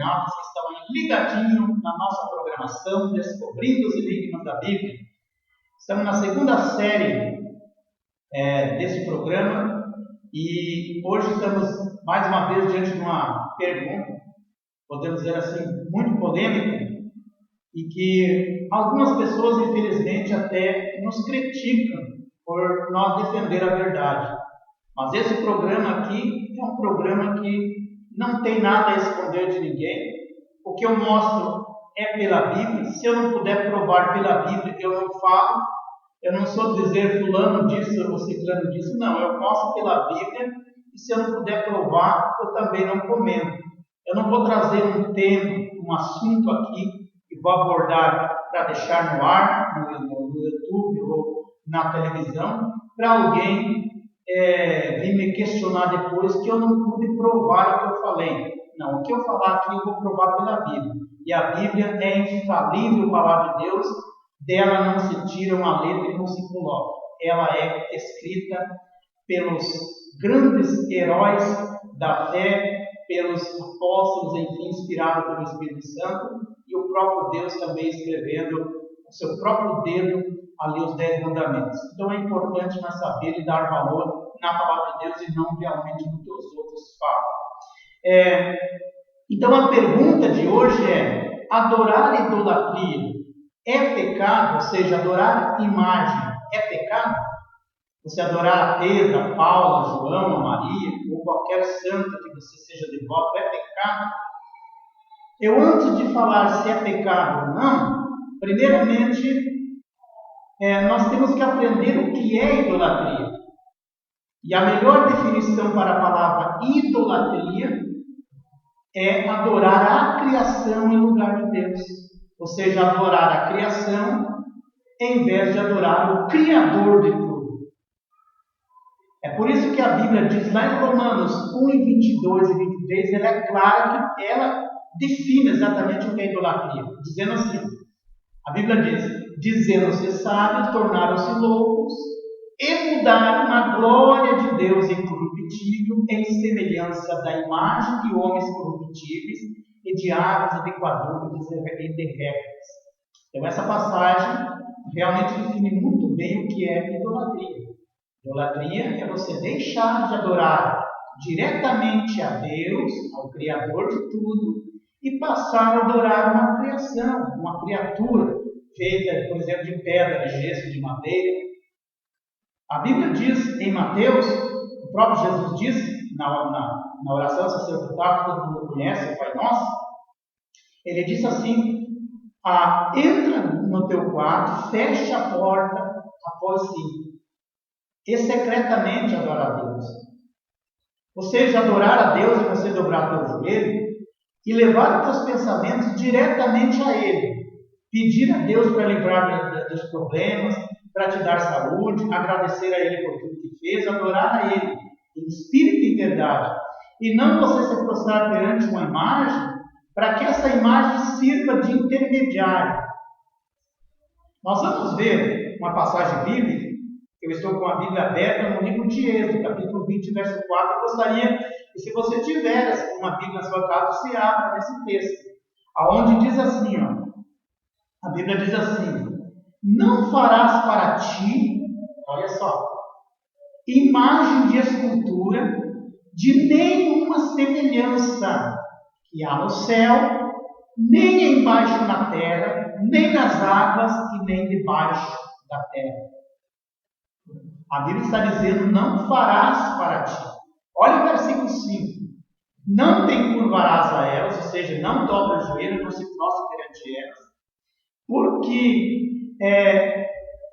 internautas que estão aí ligadinho na nossa programação, Descobrindo os Enigmas da Bíblia. Estamos na segunda série desse programa e hoje estamos mais uma vez diante de uma pergunta, podemos dizer assim, muito polêmica e que algumas pessoas, infelizmente, até nos criticam por nós defender a verdade. Mas esse programa aqui é um programa que não tem nada a esconder de ninguém. O que eu mostro é pela Bíblia. Se eu não puder provar pela Bíblia, eu não falo. Eu não sou dizer fulano disse ou ciclano disse. Não, eu mostro pela Bíblia. E se eu não puder provar, eu também não comento. Eu não vou trazer um tema, um assunto aqui e vou abordar para deixar no ar, no YouTube ou na televisão, para alguém vir me questionar depois que eu não pude provar o que eu falei. Não, o que eu falar aqui eu vou provar pela Bíblia. E a Bíblia é infalível, a palavra de Deus, dela não se tira uma letra e não se coloca. Ela é escrita pelos grandes heróis da fé, pelos apóstolos, enfim, inspirado pelo Espírito Santo, e o próprio Deus também escrevendo o seu próprio dedo ali os 10 mandamentos. Então é importante nós saber e dar valor na palavra de Deus e não realmente no que os outros falam. Então a pergunta de hoje é: adorar idolatria é pecado? Ou seja, adorar imagem é pecado? Você adorar a Pedro, a Paula, a João, a Maria, ou qualquer santa que você seja devoto, é pecado? Eu, antes de falar se é pecado ou não, primeiramente, nós temos que aprender o que é idolatria. E a melhor definição para a palavra idolatria é adorar a criação em lugar de Deus. Ou seja, adorar a criação em vez de adorar o Criador de tudo. É por isso que a Bíblia diz lá em Romanos 1, 22 e 23, ela é clara que ela define exatamente o que é idolatria. Dizendo assim, a Bíblia diz: dizendo-se sábios, tornaram-se loucos e mudaram a glória de Deus incorruptível em semelhança da imagem de homens corruptíveis e de aves e de quadrúpedes e de répteis. Então essa passagem realmente define muito bem o que é idolatria. Idolatria é você deixar de adorar diretamente a Deus, ao Criador de tudo, e passar a adorar uma criação, uma criatura feita, por exemplo, de pedra, de gesso, de madeira. A Bíblia diz em Mateus, o próprio Jesus disse na oração sacerdotal que todo mundo conhece, o Pai Nosso, ele disse assim: entra no teu quarto, fecha a porta após si, e secretamente adorar a Deus. Ou seja, adorar a Deus é você dobrar teu joelho e levar os teus pensamentos diretamente a Ele. Pedir a Deus para livrar dos problemas, para te dar saúde, agradecer a Ele por tudo que fez, adorar a Ele em espírito e em verdade. E não você se prostrar perante uma imagem, para que essa imagem sirva de intermediário. Nós vamos ver uma passagem bíblica. Eu estou com a Bíblia aberta no livro de Êxodo, capítulo 20, verso 4. Eu gostaria que, se você tiver uma Bíblia na sua casa, você abra nesse texto, aonde diz assim, a Bíblia diz assim: não farás para ti, olha só, imagem de escultura de nenhuma semelhança que há no céu, nem embaixo na terra, nem nas águas e nem debaixo da terra. A Bíblia está dizendo: não farás para ti. Olha o versículo 5. Não te encurvarás a elas, ou seja, não dobra o joelho, não se prostra perante elas, porque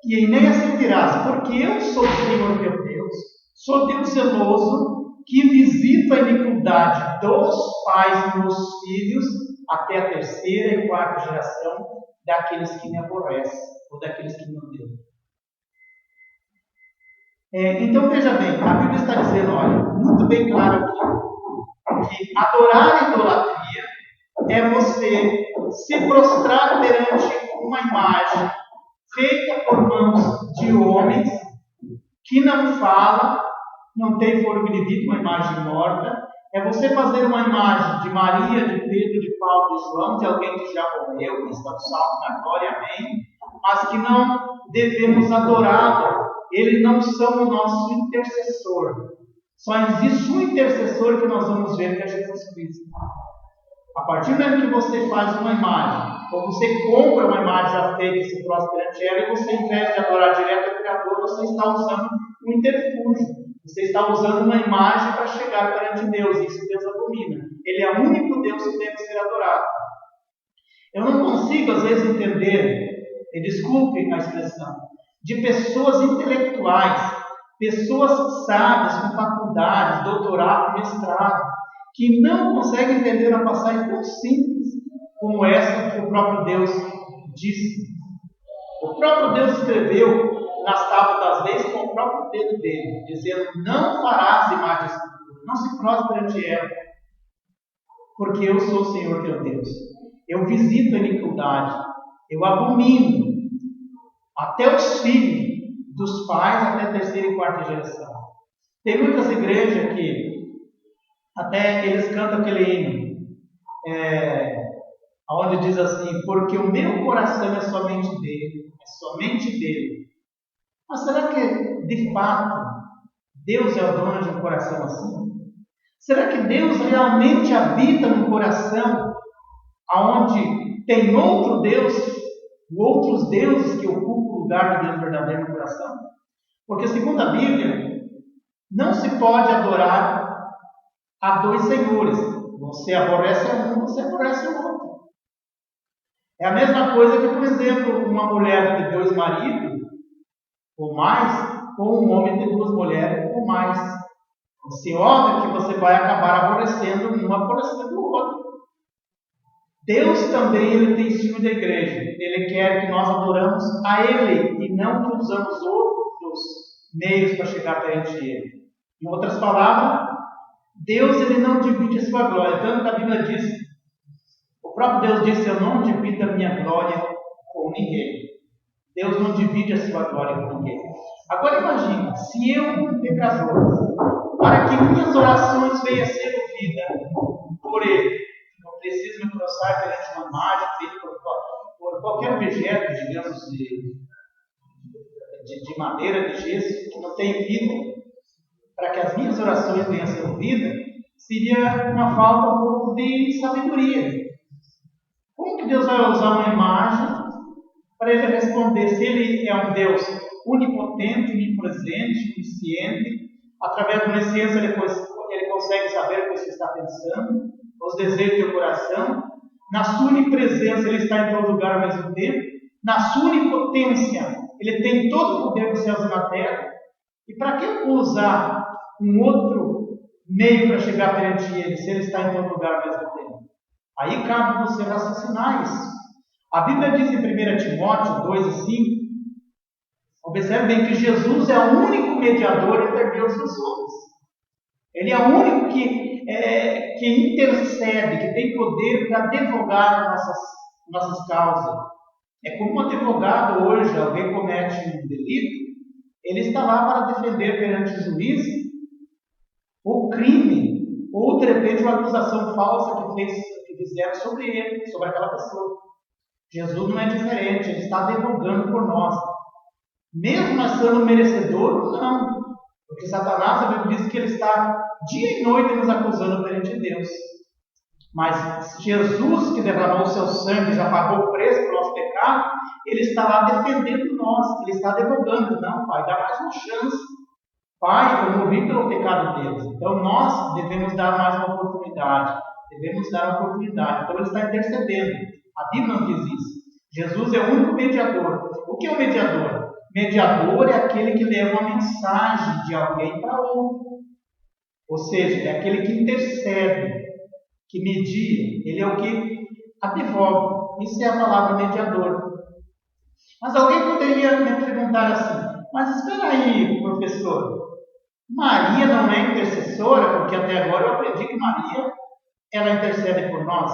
e nem assentirás, porque eu sou o Senhor teu Deus, sou Deus zeloso, que visita a iniquidade dos pais dos filhos até a terceira e quarta geração daqueles que me aborrecem, ou daqueles que me odeiam. Então veja bem, a Bíblia está dizendo, olha, muito bem claro aqui, que adorar a idolatria é você se prostrar perante uma imagem feita por mãos de homens que não fala, não tem fôlego de vida, uma imagem morta, É você fazer uma imagem de Maria, de Pedro, de Paulo, de João, de alguém que já morreu, que está salvo na glória, amém, mas que não devemos adorá-lo. Eles não são o nosso intercessor. Só existe um intercessor que nós vamos ver, que é Jesus Cristo. A partir do momento que você faz uma imagem, ou você compra uma imagem já feita e se prostra perante ela, e você, em vez de adorar direto ao Criador, você está usando um interfúgio. Você está usando uma imagem para chegar perante Deus, e isso Deus abomina. Ele é o único Deus que deve ser adorado. Eu não consigo, às vezes, entender, e desculpe a expressão, de pessoas intelectuais, pessoas sábias, com faculdades, doutorado, mestrado, que não conseguem entender uma passagem tão simples como essa que o próprio Deus disse. O próprio Deus escreveu nas tábuas das leis com o próprio dedo dele, dizendo: não farás imagem de escultura, não se prostre perante ela, porque eu sou o Senhor teu Deus. Eu visito a iniquidade, eu abomino até os filhos dos pais até a terceira e quarta geração. Tem muitas igrejas que até eles cantam aquele hino, onde diz assim: porque o meu coração é somente dele, é somente dele. Mas será que, de fato, Deus é o dono de um coração assim? Será que Deus realmente habita no coração onde tem outro Deus, outros deuses que ocupam o lugar do Deus verdadeiro no coração? Porque, segundo a Bíblia, não se pode adorar a dois senhores. Você aborrece um, você aborrece o outro. É a mesma coisa que, por exemplo, uma mulher ter dois maridos ou mais, ou um homem ter duas mulheres ou mais. Assim, óbvio que você vai acabar aborrecendo um, aborrecendo o outro. Deus também ele tem ciúme da igreja. Ele quer que nós adoramos a Ele e não que usamos outros meios para chegar perante Ele. Em outras palavras, Deus ele não divide a sua glória. Tanto que a Bíblia diz, o próprio Deus disse: eu não divido a minha glória com ninguém. Deus não divide a sua glória com ninguém. Agora imagine, se eu, um pecador, para que minhas orações venham a ser ouvidas por Ele, eu preciso me prostrar perante uma imagem feita por qualquer objeto, digamos, de madeira, de gesso, que não tem vida, para que as minhas orações venham a ser ouvidas, seria uma falta um pouco de sabedoria. Como que Deus vai usar uma imagem para Ele responder? Se Ele é um Deus onipotente, onipresente, onisciente, através da onisciência Ele consegue saber o que você está pensando, os desejos do teu coração. Na sua onipresença Ele está em todo lugar ao mesmo tempo. Na sua onipotência Ele tem todo o poder dos céus e na terra. E para que eu vou usar um outro meio para chegar perante Ele, se Ele está em todo lugar ao mesmo tempo? Aí cabe você raciocinar isso. A Bíblia diz em 1 Timóteo 2 e 5, observe bem que Jesus é o único mediador entre Deus e os homens. Ele é o único que intercede, que tem poder para advogar nossas causas. É como um advogado hoje, alguém comete um delito, ele está lá para defender perante o juiz o crime, ou de repente uma acusação falsa que fizeram sobre ele, sobre aquela pessoa. Jesus não é diferente, Ele está advogando por nós. Mesmo nós sendo merecedor, não. Porque Satanás, a Bíblia diz que ele está dia e noite nos acusando perante Deus. Mas Jesus, que derramou o seu sangue, já pagou o preço pelo nosso pecado, Ele está lá defendendo nós. Ele está advogando. Não, Pai, dá mais uma chance. Pai, eu morri pelo pecado deles. Então nós devemos dar mais uma oportunidade. Devemos dar uma oportunidade. Então Ele está intercedendo. A Bíblia não diz isso. Jesus é o único mediador. O que é o mediador? Mediador é aquele que leva uma mensagem de alguém para outro. Ou seja, é aquele que intercede, que media. Ele é o que advoga. Isso é a palavra mediador. Mas alguém poderia me perguntar assim: mas espera aí, professor, Maria não é intercessora? Porque até agora eu aprendi que Maria, ela intercede por nós.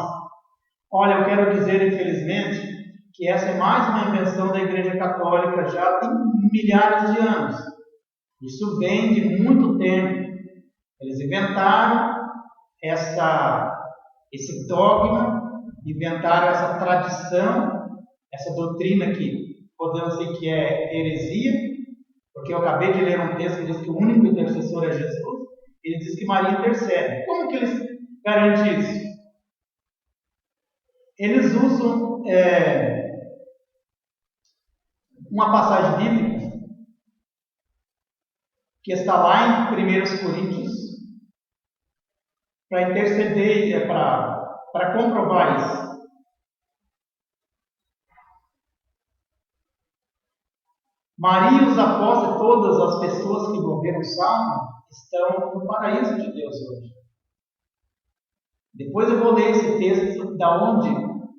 Olha, eu quero dizer, infelizmente, que essa é mais uma invenção da Igreja Católica já tem milhares de anos. Isso vem de muito tempo. Eles inventaram esse dogma, inventaram essa tradição, essa doutrina que podemos dizer que é heresia, porque eu acabei de ler um texto que diz que o único intercessor é Jesus. Ele diz que Maria intercede. Como que eles garantem isso? Eles usam uma passagem bíblica que está lá em 1 Coríntios para interceder, para comprovar isso. Maria e os apóstolos, todas as pessoas que ouviram o Salmo, estão no paraíso de Deus hoje. Depois eu vou ler esse texto, da onde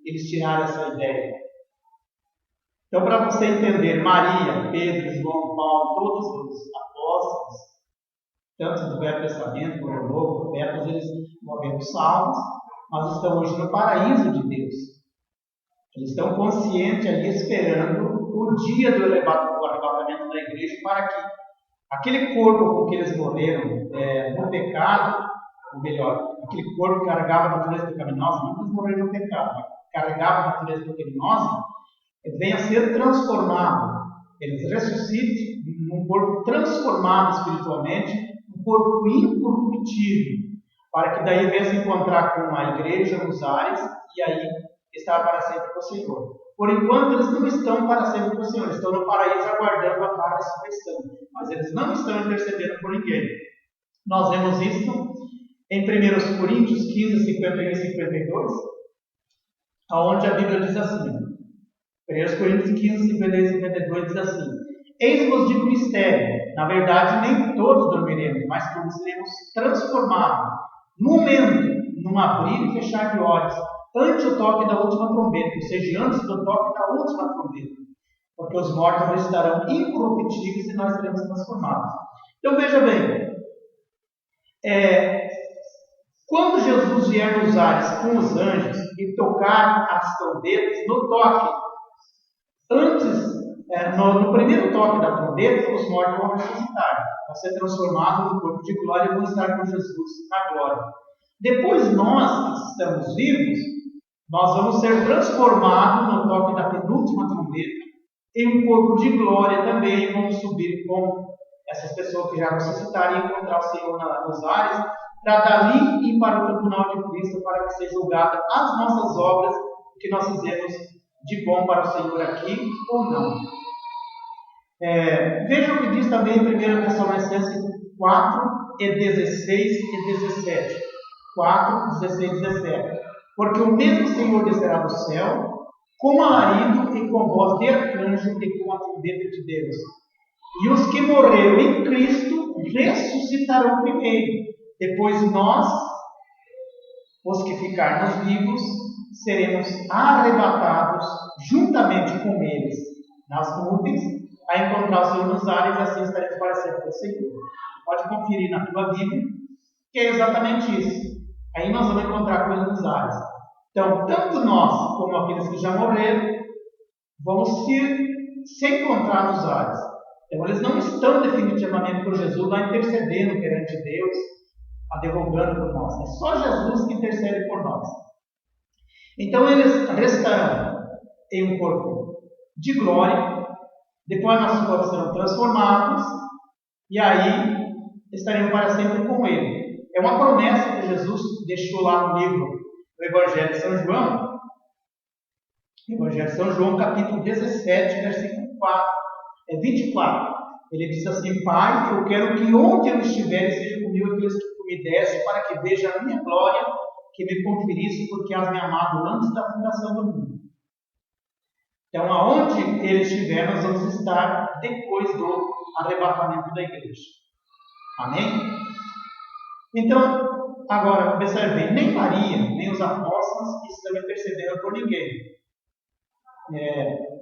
eles tiraram essa ideia. Então, para você entender, Maria, Pedro, João, Paulo, todos os apóstolos, tanto do Velho Testamento como do Novo, profetas, eles ouviram os Salmos, mas estão hoje no paraíso de Deus. Eles estão conscientes ali, esperando o dia do arrebatamento da igreja, para que aquele corpo com que eles morreram no pecado, ou melhor, aquele corpo que carregava a natureza pecaminosa, não eles morreram no pecado, mas carregava a natureza pecaminosa, venha a ser transformado. Eles ressuscitem num corpo transformado espiritualmente, um corpo incorruptível, para que daí venha se encontrar com a igreja nos ares e aí estar para sempre com o Senhor. Por enquanto, eles não estão para sempre com o Senhor, eles estão no paraíso aguardando a ressurreição, mas eles não estão intercedendo por ninguém. Nós vemos isso em 1 Coríntios 15, 51 e 52, onde a Bíblia diz assim, 1 Coríntios 15, 51 e 52 diz assim: Eis-vos digo mistério, na verdade nem todos dormiremos, mas todos seremos transformados, no momento, num abrir e fechar de olhos, antes do toque da última trombeta, ou seja, antes do toque da última trombeta, porque os mortos estarão incorruptíveis e nós seremos transformados. Então veja bem, quando Jesus vier nos ares com os anjos e tocar as trombetas, no toque, no primeiro toque da trombeta, os mortos vão ressuscitar, vão ser transformados no corpo de glória e vão estar com Jesus na glória. Depois nós, que estamos vivos, nós vamos ser transformados no toque da penúltima trombeta em um corpo de glória também, e vamos subir com essas pessoas que já ressuscitaram e encontrar o Senhor nos ares, para dali ir para o tribunal de Cristo, para que seja julgada as nossas obras que nós fizemos de bom para o Senhor aqui ou não. Veja o que diz também em 1 Tessalonicenses 4, 16 e 17. 4, 16 e 17. Porque o mesmo Senhor descerá do céu, com alarido e com voz de arcanjo e com a trombeta de Deus. E os que morreram em Cristo ressuscitarão primeiro. Depois nós, os que ficarmos vivos, seremos arrebatados juntamente com eles nas nuvens, a encontrar o Senhor nos ares, e assim estaremos para sempre com o Senhor. Pode conferir na tua Bíblia, que é exatamente isso. Aí nós vamos encontrar com Ele nos ares. Então, tanto nós como aqueles que já morreram vão se encontrar nos ares. Então, eles não estão definitivamente com Jesus lá intercedendo perante Deus, advogando por nós. É só Jesus que intercede por nós. Então, eles restarão em um corpo de glória, depois nossos corpos serão transformados, e aí estaremos para sempre com Ele. É uma promessa que Jesus deixou lá no livro do Evangelho de São João. Evangelho de São João, capítulo 17, versículo 24. Ele diz assim: Pai, eu quero que onde eu estiver seja comigo aqueles que tu me deste, para que veja a minha glória que me conferisse, porque has me amado antes da fundação do mundo. Então, aonde ele estiver, nós vamos estar depois do arrebatamento da igreja. Amém? Então, agora, observem, nem Maria, nem os apóstolos estão intercedendo por ninguém.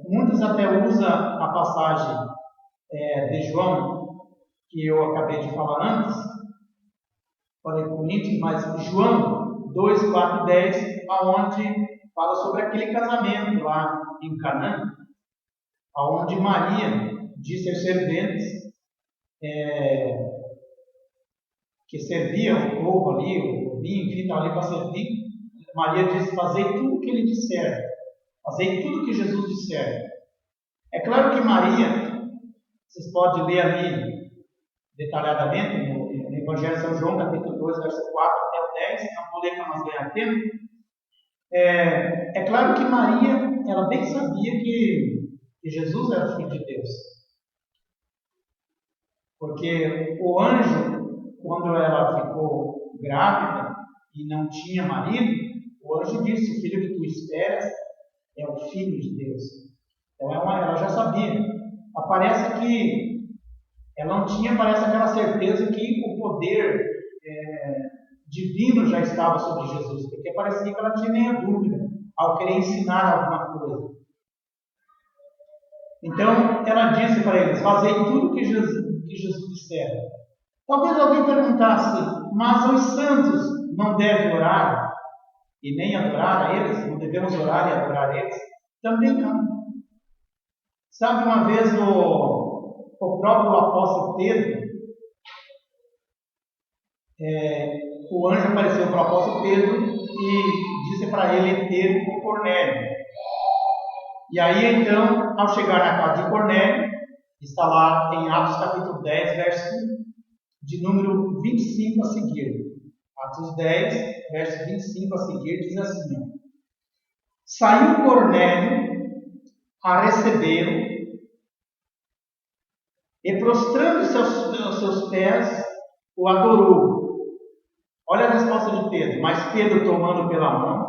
Muitos até usam a passagem de João, que eu acabei de falar antes, falei Coríntios, mas João 2, 4 e 10, onde fala sobre aquele casamento lá em Canaã, onde Maria disse aos serventes que serviam o povo ali, vinho, enfim, estava ali para servir. Maria disse: fazei tudo o que ele disser, fazei tudo o que Jesus disser. É claro que Maria, vocês podem ler ali detalhadamente no Evangelho de São João, capítulo 2, verso 4 até o 10, não vou ler para nós ganhar tempo. É claro que Maria, ela bem sabia que Jesus era o Filho de Deus. Porque o anjo, quando ela ficou grávida e não tinha marido, o anjo disse: o filho que tu esperas é o Filho de Deus. Então ela já sabia. Parece que ela não tinha, parece, aquela certeza que o poder divino já estava sobre Jesus, porque parecia que ela tinha nenhuma dúvida ao querer ensinar alguma coisa. Então ela disse para eles: fazei tudo o que Jesus disser. Talvez alguém perguntasse: mas os santos não devem orar e nem adorar a eles? Não devemos orar e adorar a eles? Também não. Sabe, uma vez o próprio apóstolo Pedro, o anjo apareceu para o apóstolo Pedro e disse para ele ter com Cornélio. E aí então, ao chegar na casa de Cornélio, está lá em Atos capítulo 10, verso de número 25 a seguir. Atos 10, verso 25 a seguir, diz assim: saiu Cornélio a recebê-lo e, prostrando-se aos seus pés, o adorou. Olha a resposta de Pedro. Mas Pedro, tomando pela mão,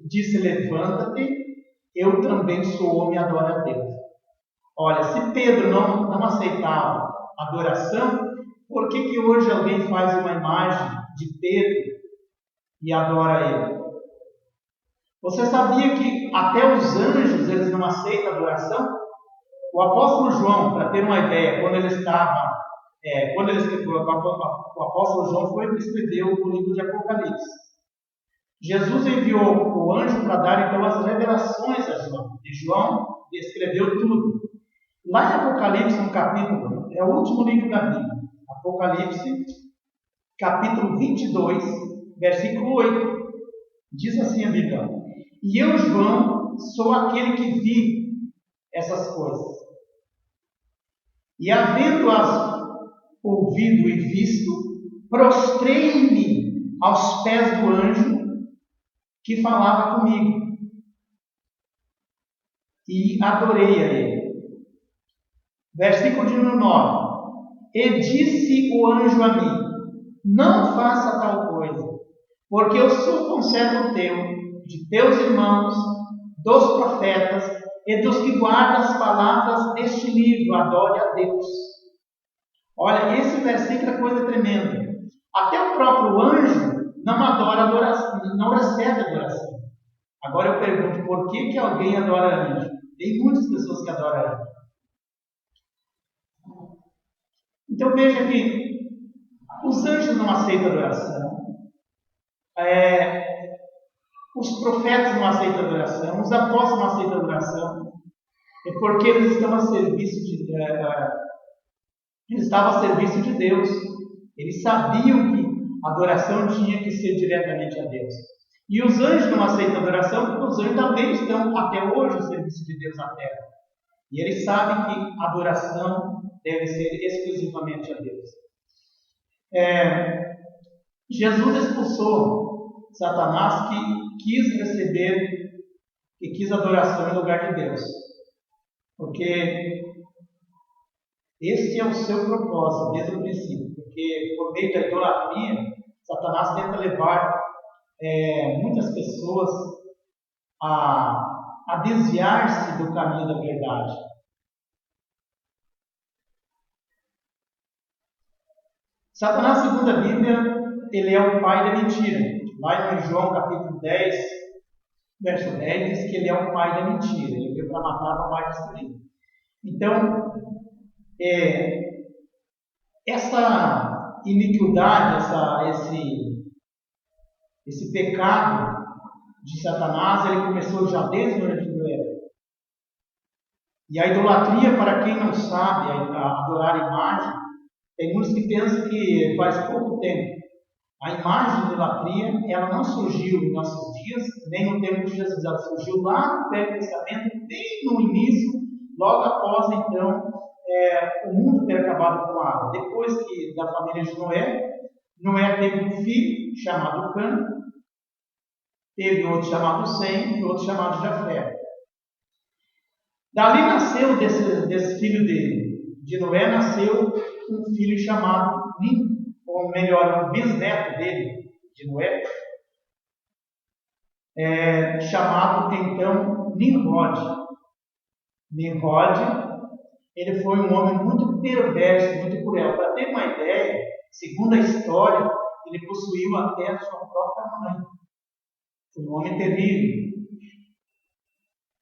disse: levanta-te, eu também sou homem e adoro a Deus. Olha, se Pedro não aceitava adoração, por que hoje alguém faz uma imagem de Pedro e adora ele? Você sabia que até os anjos eles não aceitam adoração? O apóstolo João, para ter uma ideia, quando ele escreveu, o apóstolo João foi que escreveu o livro de Apocalipse. Jesus enviou o anjo para dar então as revelações a João. E João escreveu tudo. Lá em Apocalipse, no capítulo, é o último livro da Bíblia, Apocalipse, capítulo 22, versículo 8, diz assim a Bíblia: e eu, João, sou aquele que vi essas coisas. E havendo-as ouvido e visto, prostrei-me aos pés do anjo que falava comigo e adorei a ele. Versículo de número 9: e disse o anjo a mim: não faça tal coisa, porque eu sou conservo teu, de teus irmãos, dos profetas e dos que guardam as palavras deste livro. Adore a Deus. Olha, esse versículo é coisa tremenda. Até o próprio anjo não adora adoração, não recebe adoração. Agora eu pergunto: por que alguém adora anjo? Tem muitas pessoas que adoram anjo. Então veja que os anjos não aceitam adoração, os profetas não aceitam adoração, os apóstolos não aceitam adoração, é porque eles estão a serviço eles estavam a serviço de Deus. Eles sabiam que a adoração tinha que ser diretamente a Deus. E os anjos não aceitam adoração porque os anjos também estão até hoje a serviço de Deus na terra. E eles sabem que a adoração deve ser exclusivamente a Deus. Jesus expulsou Satanás, que quis adoração em lugar de Deus. Porque esse é o seu propósito desde o princípio. Porque por meio da idolatria, Satanás tenta levar muitas pessoas a desviar-se do caminho da verdade. Satanás, segundo a Bíblia, ele é o pai da mentira. Lá em João capítulo 10, verso 10, diz que ele é o pai da mentira. Ele veio para matar, roubar e destruir. Então, essa iniquidade, esse pecado de Satanás, ele começou já desde o Jardim do Éden. E a idolatria, para quem não sabe adorar imagem, tem muitos que pensam que faz pouco tempo. A imagem de idolatria, ela não surgiu em nossos dias, nem no tempo de Jesus. Ela surgiu lá no Velho Testamento, bem no início, logo após, então, o mundo ter acabado com a água. Depois da família de Noé, Noé teve um filho chamado Cã, teve outro chamado Sem e outro chamado Jafé. Dali nasceu, desse filho de Noé, nasceu um filho chamado Nim, ou melhor, um bisneto dele, de Noé, chamado então Nimrod. Nimrod, ele foi um homem muito perverso, muito cruel. Para ter uma ideia, segundo a história, ele possuiu até a sua própria mãe. Foi um homem terrível.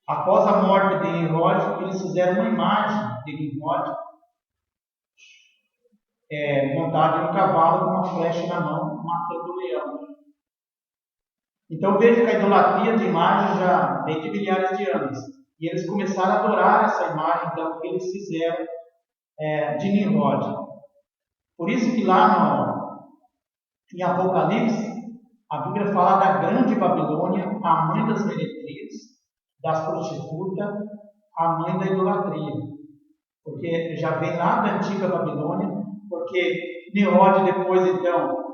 Após a morte de Nimrod, eles fizeram uma imagem de Nimrod, montado em um cavalo com uma flecha na mão, matando o leão. Então veja que a idolatria de imagem já vem de milhares de anos. E eles começaram a adorar essa imagem, então, que eles fizeram de Nimrod. Por isso que lá em Apocalipse, a Bíblia fala da grande Babilônia, a mãe das meretrias, das prostitutas, a mãe da idolatria. Porque já vem lá da antiga Babilônia, porque Nimrod depois, então,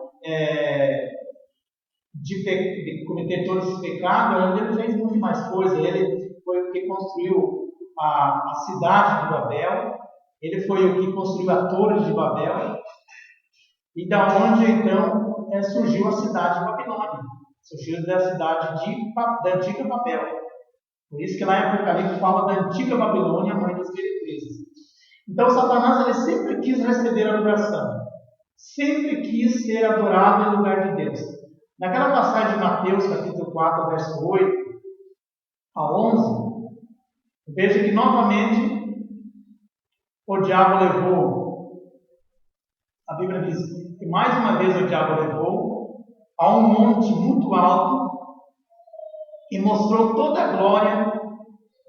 de cometer todo esse pecado, ele fez muito mais coisa. Ele foi o que construiu a cidade de Babel, ele foi o que construiu a Torre de Babel, e da onde então surgiu a cidade de Babilônia, surgiu da cidade da antiga Babel. Por isso que lá em Apocalipse fala da antiga Babilônia, mãe das meretrizes. Então Satanás ele sempre quis receber a adoração, sempre quis ser adorado em lugar de Deus. Naquela passagem de Mateus, capítulo 4, verso 8 a 11, veja que novamente o diabo levou, a Bíblia diz que mais uma vez o diabo levou a um monte muito alto e mostrou toda a glória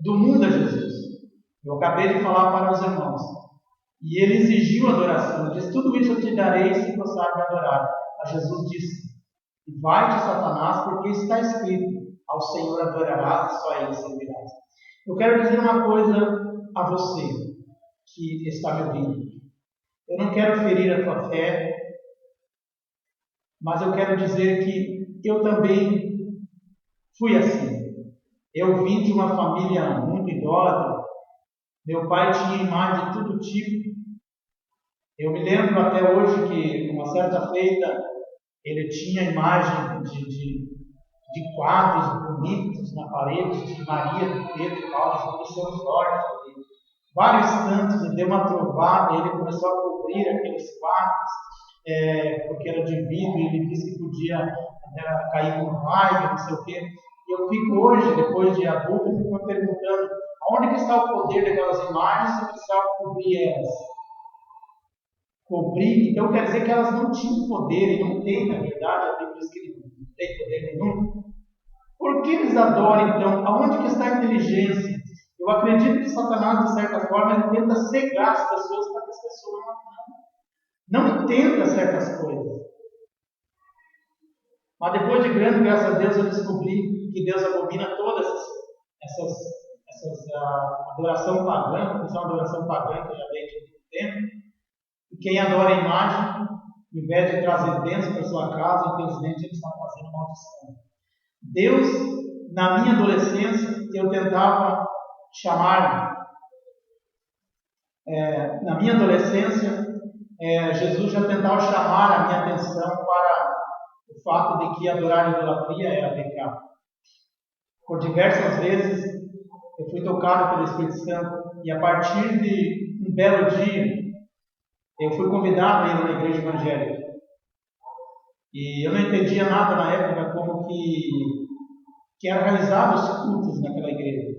do mundo a Jesus. Eu acabei de falar para os irmãos. E ele exigiu adoração. Ele disse: tudo isso eu te darei se você me adorar. Mas Jesus disse: vai-te, Satanás, porque está escrito: ao Senhor adorarás e só a Ele servirás. Eu quero dizer uma coisa a você que está me ouvindo. Eu não quero ferir a tua fé, mas eu quero dizer que eu também fui assim. Eu vim de uma família muito idólatra. Meu pai tinha imagem de todo tipo. Eu me lembro até hoje que, uma certa feita, ele tinha imagem de quadros bonitos na parede, de Maria, de Pedro, Paulo, de São Jorge. Vários santos, ele deu uma trovada, ele começou a cobrir aqueles quadros, porque era de vidro, e ele disse que podia cair com raio, não sei o quê. E eu fico hoje, depois de adulto, eu fico me perguntando: onde que está o poder daquelas imagens se eu precisava cobrir elas? Cobrir, então quer dizer que elas não tinham poder, e não tem, na verdade, a Bíblia diz que não tem poder nenhum. Por que eles adoram, então? Aonde que está a inteligência? Eu acredito que Satanás, de certa forma, ele tenta cegar as pessoas para que as pessoas não entendam certas coisas. Mas depois de grande, graças a Deus, eu descobri que Deus abomina todas essas adoração pagã, porque é uma adoração pagã que já vem de muito tempo. E quem adora a imagem, ao invés de trazer bênção para sua casa, infelizmente ele está fazendo maldição. Deus, na minha adolescência, eu tentava chamar, na minha adolescência, Jesus já tentava chamar a minha atenção para o fato de que adorar a idolatria era pecado. Por diversas vezes eu fui tocado pelo Espírito Santo, e a partir de um belo dia eu fui convidado a ir na igreja evangélica. E eu não entendia nada na época como que eram realizados os cultos naquela igreja.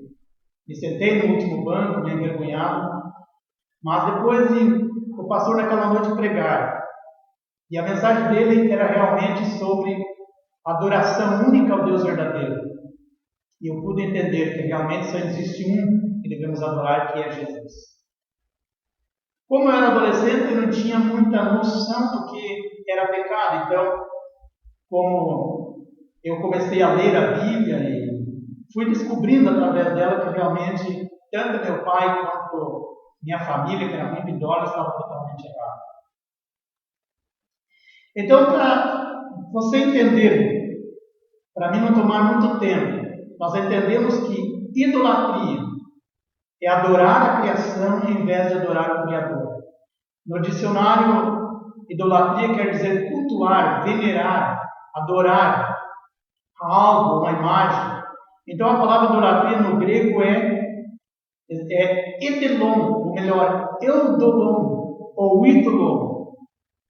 Me sentei no último banco, meio envergonhado, mas depois o pastor naquela noite pregar. E a mensagem dele era realmente sobre a adoração única ao Deus verdadeiro. E eu pude entender que realmente só existe um que devemos adorar, que é Jesus. Como eu era adolescente, eu não tinha muita noção do que era pecado. Então, como eu comecei a ler a Bíblia e fui descobrindo através dela que realmente tanto meu pai quanto minha família, que era muito idosa, estava totalmente errado. Então, para você entender, para mim não tomar muito tempo, nós entendemos que idolatria é adorar a criação ao invés de adorar o Criador. No dicionário, idolatria quer dizer cultuar, venerar, adorar algo, uma imagem. Então a palavra idolatria no grego é etelon, ou melhor, eudolon, ou ídolo,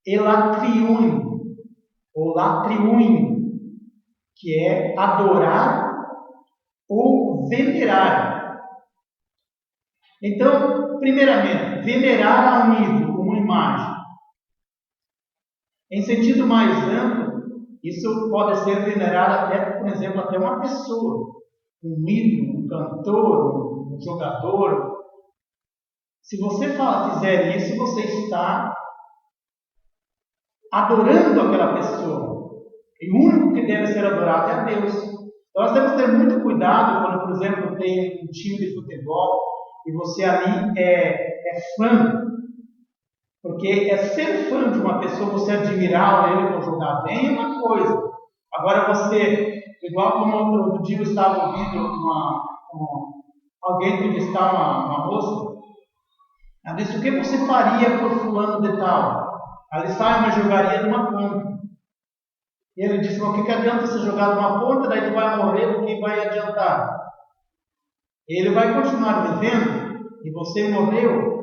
elatriun, ou latriun, que é adorar ou venerar. Então, primeiramente, venerar a um ídolo, uma imagem. Em sentido mais amplo, isso pode ser venerar até, por exemplo, até uma pessoa, um ídolo, um cantor, um jogador. Se você fizer isso, você está adorando aquela pessoa. E o único que deve ser adorado é Deus. Então, nós temos que ter muito cuidado quando, por exemplo, tem um time de futebol e você ali é fã. Porque é ser fã de uma pessoa, você admirar ele por jogar bem, é uma coisa. Agora você, igual como outro dia eu estava ouvindo alguém entrevistar uma moça, ela disse: o que você faria por fulano de tal? Ela disse: eu jogaria numa ponta. E ele disse: o que adianta você jogar numa ponta, daí tu vai morrer, o que vai adiantar? Ele vai continuar vivendo e você morreu.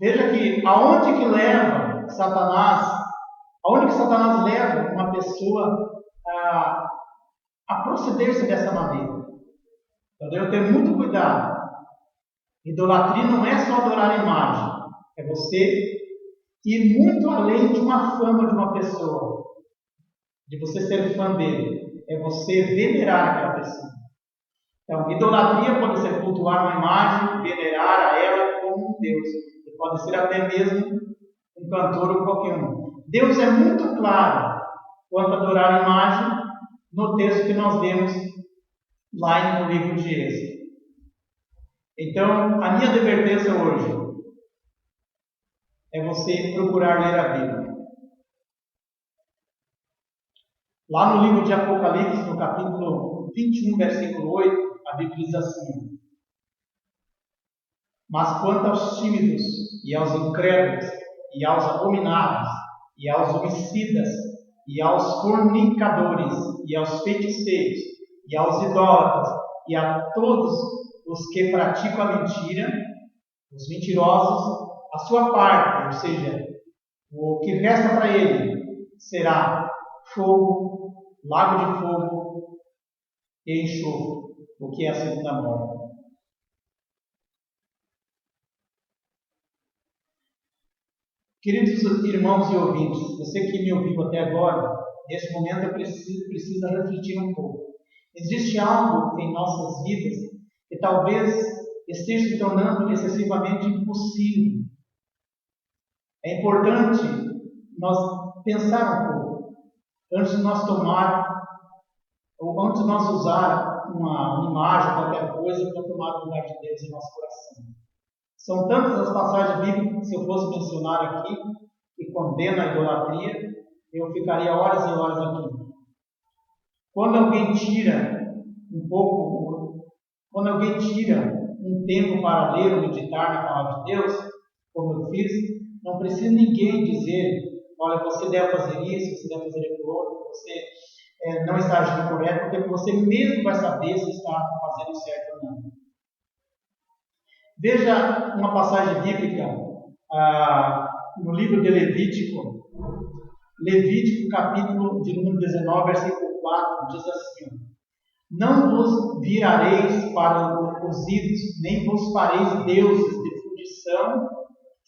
Veja que aonde que leva Satanás, aonde que Satanás leva uma pessoa a proceder-se dessa maneira. Então eu tenho muito cuidado. Idolatria não é só adorar a imagem, é você ir muito além de uma fama de uma pessoa, de você ser fã dele, é você venerar aquela pessoa. Então, idolatria pode ser cultuar uma imagem, venerar a ela como um Deus. E pode ser até mesmo um cantor ou qualquer um. Deus é muito claro quanto a adorar a imagem no texto que nós lemos lá no livro de Êxodo. Então, a minha advertência hoje é você procurar ler a Bíblia. Lá no livro de Apocalipse, no capítulo 21, versículo 8, a Bíblia diz assim: mas quanto aos tímidos, e aos incrédulos, e aos abomináveis, e aos homicidas, e aos fornicadores, e aos feiticeiros, e aos idólatras, e a todos os que praticam a mentira, os mentirosos, a sua parte, ou seja, o que resta para ele, será fogo, lago de fogo e enxofre, o que é a segunda morte. Queridos irmãos e ouvintes, você que me ouviu até agora, neste momento eu preciso refletir um pouco. Existe algo em nossas vidas que talvez esteja se tornando excessivamente impossível. É importante nós pensar um pouco antes de nós tomar, ou antes de nós usar uma imagem, qualquer coisa, para tomar o lugar de Deus em nosso coração. São tantas as passagens bíblicas que, se eu fosse mencionar aqui, que condenam a idolatria, eu ficaria horas e horas aqui. Quando alguém tira um tempo para ler ou meditar na palavra de Deus, como eu fiz, não precisa ninguém dizer: olha, você deve fazer isso, você deve fazer aquilo outro, você não está agindo correto, porque você mesmo vai saber se está fazendo certo ou não. Veja uma passagem bíblica no livro de Levítico, capítulo de número 19, versículo 4, diz assim: não vos virareis para os ídolos, nem vos fareis deuses de fundição,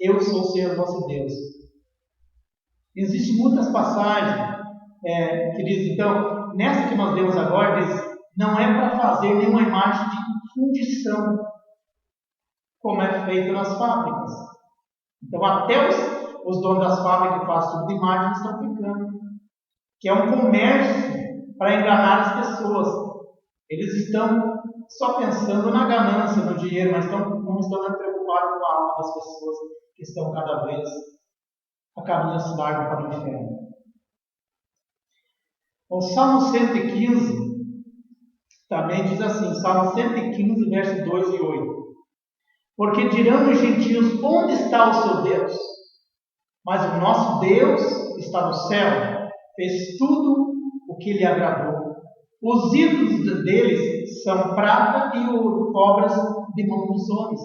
eu sou o Senhor vosso Deus. Existem muitas passagens que dizem, então, nessa que nós lemos agora, diz: não é para fazer nenhuma imagem de fundição, como é feito nas fábricas. Então, até os donos das fábricas que fazem tipo de imagem estão pecando. que é um comércio para enganar as pessoas. Eles estão só pensando na ganância, no dinheiro, mas não estão preocupados com a alma das pessoas que estão cada vez a caminho largo para o inferno. O Salmo 115 também diz assim, Salmo 115, versos 2 e 8. Porque dirão os gentios, onde está o seu Deus? Mas o nosso Deus está no céu, fez tudo o que lhe agradou. Os ídolos deles são prata e obras de mão dos homens.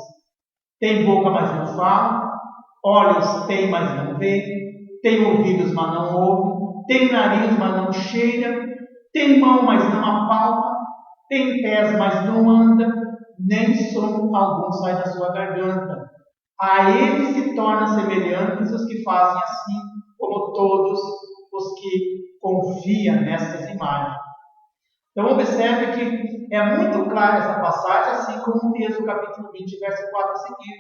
Tem boca, mas não fala. Olhos tem, mas não vê. Tem ouvidos, mas não ouve. Tem nariz, mas não cheira. Tem mão, mas não apalpa. Tem pés, mas não anda. Nem som algum sai da sua garganta. A ele se tornam semelhantes os que fazem assim, como todos os que confiam nessas imagens. Então observe que é muito clara essa passagem, assim como o Êxodo capítulo 20, verso 4 a seguir.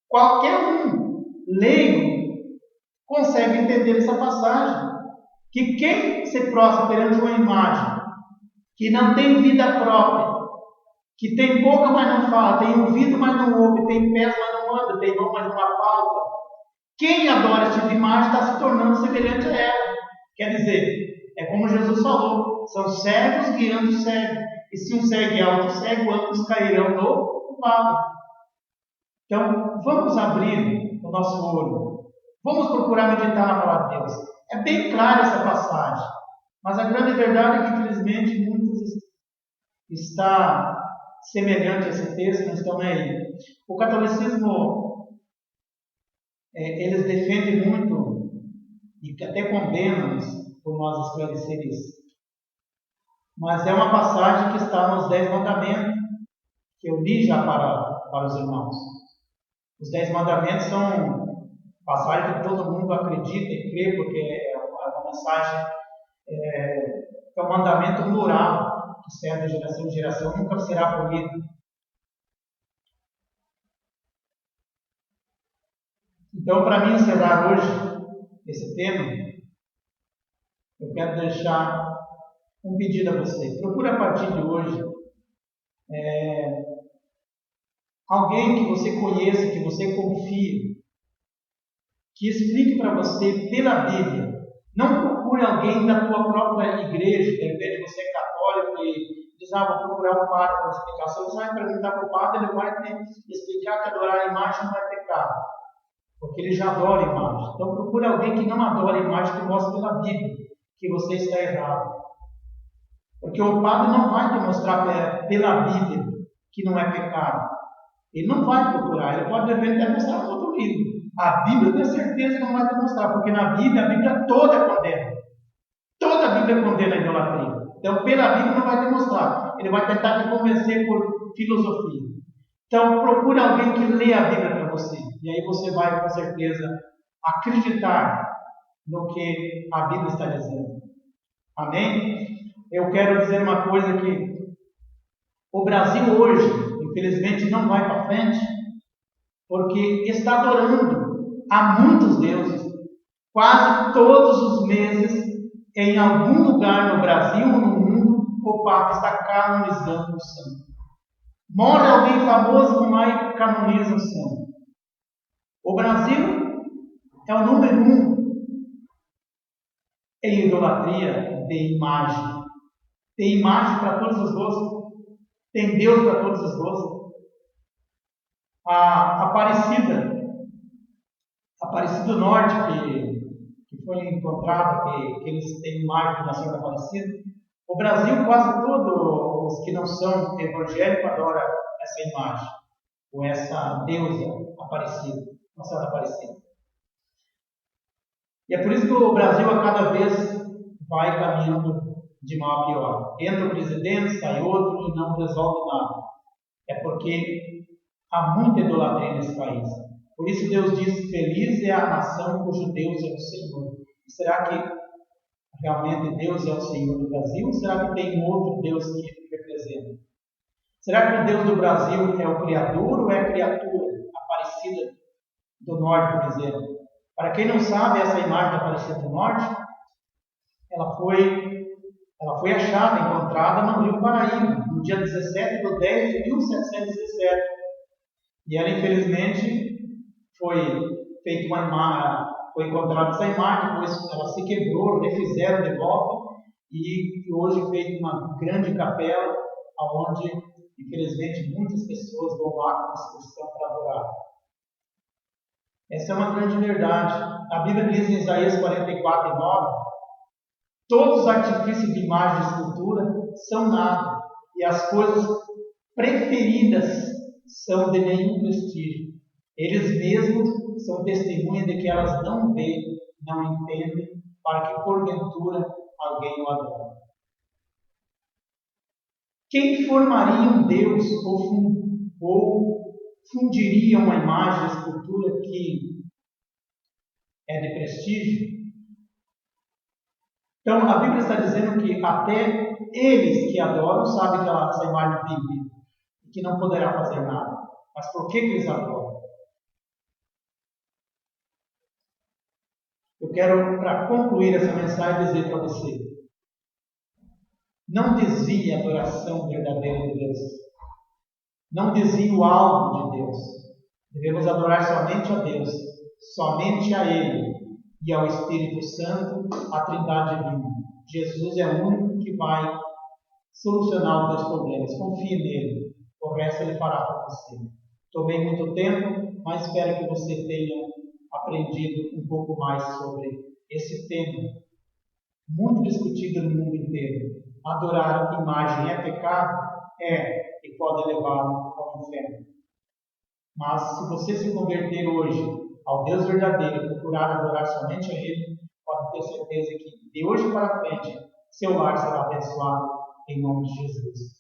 Qualquer um leigo consegue entender essa passagem. Que quem se prostra perante uma imagem, que não tem vida própria, que tem boca, mas não fala, tem ouvido, mas não ouve, tem pés, mas não anda, tem mão, mas não apalpa. Quem adora esse tipo de imagem está se tornando semelhante a ela. Quer dizer, é como Jesus falou, são cegos guiando cego. E se um cego guiar outro cego, ambos cairão no vale. Então, vamos abrir o nosso olho. Vamos procurar meditar na palavra de Deus. É bem clara essa passagem. Mas a grande verdade é que, infelizmente, muitos está semelhante a esse texto, não estão nem aí. O catolicismo, eles defendem muito e até condenam por nós esclarecer isso. Mas é uma passagem que está nos 10 mandamentos, que eu li já para os irmãos. Os 10 mandamentos são passagens que todo mundo acredita e crê, porque é uma mensagem, é um mandamento moral, que serve de geração em geração, nunca será abolido. Então, para mim encerrar hoje esse tema, eu quero deixar um pedido a você. Procure a partir de hoje alguém que você conheça, que você confie, que explique para você pela Bíblia. Não procure alguém da tua própria igreja, de repente você é católico e diz, vou procurar um padre para explicação. Você vai perguntar para o padre, ele vai te explicar que adorar a imagem não é pecado, porque ele já adora a imagem. Então procure alguém que não adora a imagem, que mostre pela Bíblia que você está errado. Porque o padre não vai te mostrar pela Bíblia que não é pecado. Ele não vai procurar, ele pode de repente até mostrar um outro livro. A Bíblia, eu tenho certeza que não vai te mostrar, porque na Bíblia, a Bíblia toda condena. Toda a Bíblia condena a idolatria. Então, pela Bíblia não vai te mostrar. Ele vai tentar te convencer por filosofia. Então, procure alguém que lê a Bíblia para você. E aí você vai, com certeza, acreditar no que a Bíblia está dizendo. Amém? Eu quero dizer uma coisa que o Brasil hoje, infelizmente, não vai para frente, porque está adorando a muitos deuses. Quase todos os meses, em algum lugar no Brasil ou no mundo, o Papa está canonizando o santo. Morre alguém famoso, não vai canoniza o santo. O Brasil é o número 1 em idolatria de imagem. Tem imagem para todos os gostos. Tem Deus para todos os gostos. A Aparecida do Norte, que foi encontrada, que eles têm imagem da Senhora Aparecida. O Brasil, quase todos os que não são evangélicos adoram essa imagem, ou essa deusa Aparecida, Nossa Senhora Aparecida. E é por isso que o Brasil a cada vez vai caminhando de mal a pior. Entra o presidente, sai outro e não resolve nada. É porque há muita idolatria nesse país. Por isso Deus diz, feliz é a nação cujo Deus é o Senhor. Será que realmente Deus é o Senhor do Brasil? Ou será que tem outro Deus que representa? Será que o Deus do Brasil é o Criador ou é a criatura Aparecida do Norte, por exemplo? Para quem não sabe, essa imagem da Aparecida do Norte ela foi achada, encontrada no Rio Paraíba, no dia 17/10/1717. E ela, infelizmente, foi encontrada essa imagem, depois ela se quebrou, refizeram de volta, e hoje feita uma grande capela, onde, infelizmente, muitas pessoas vão lá com excursão para adorar. Essa é uma grande verdade. A Bíblia diz em Isaías 44:9: todos os artifícios de imagem e escultura são nada, e as coisas preferidas são de nenhum prestígio. Eles mesmos são testemunha de que elas não veem, não entendem, para que porventura alguém o adore. Quem formaria um Deus ou fundiria uma imagem de escultura que é de prestígio? Então, a Bíblia está dizendo que até eles que adoram sabem que essa imagem tem vida e que não poderá fazer nada. Mas por que eles adoram? Eu quero, para concluir essa mensagem, dizer para você: não desvie a adoração verdadeira de Deus. Não desvie o alvo de Deus. Devemos adorar somente a Deus, somente a Ele e ao Espírito Santo, a Trindade divina. Jesus é o único que vai solucionar os teus problemas. Confie nele. O resto ele fará para você. Tomei muito tempo, mas espero que você tenha aprendido um pouco mais sobre esse tema, muito discutido no mundo inteiro. Adorar imagem é pecado? É, e pode levá-lo ao inferno. Mas se você se converter hoje ao Deus verdadeiro e procurar adorar somente a Ele, pode ter certeza que de hoje para frente seu lar será abençoado em nome de Jesus.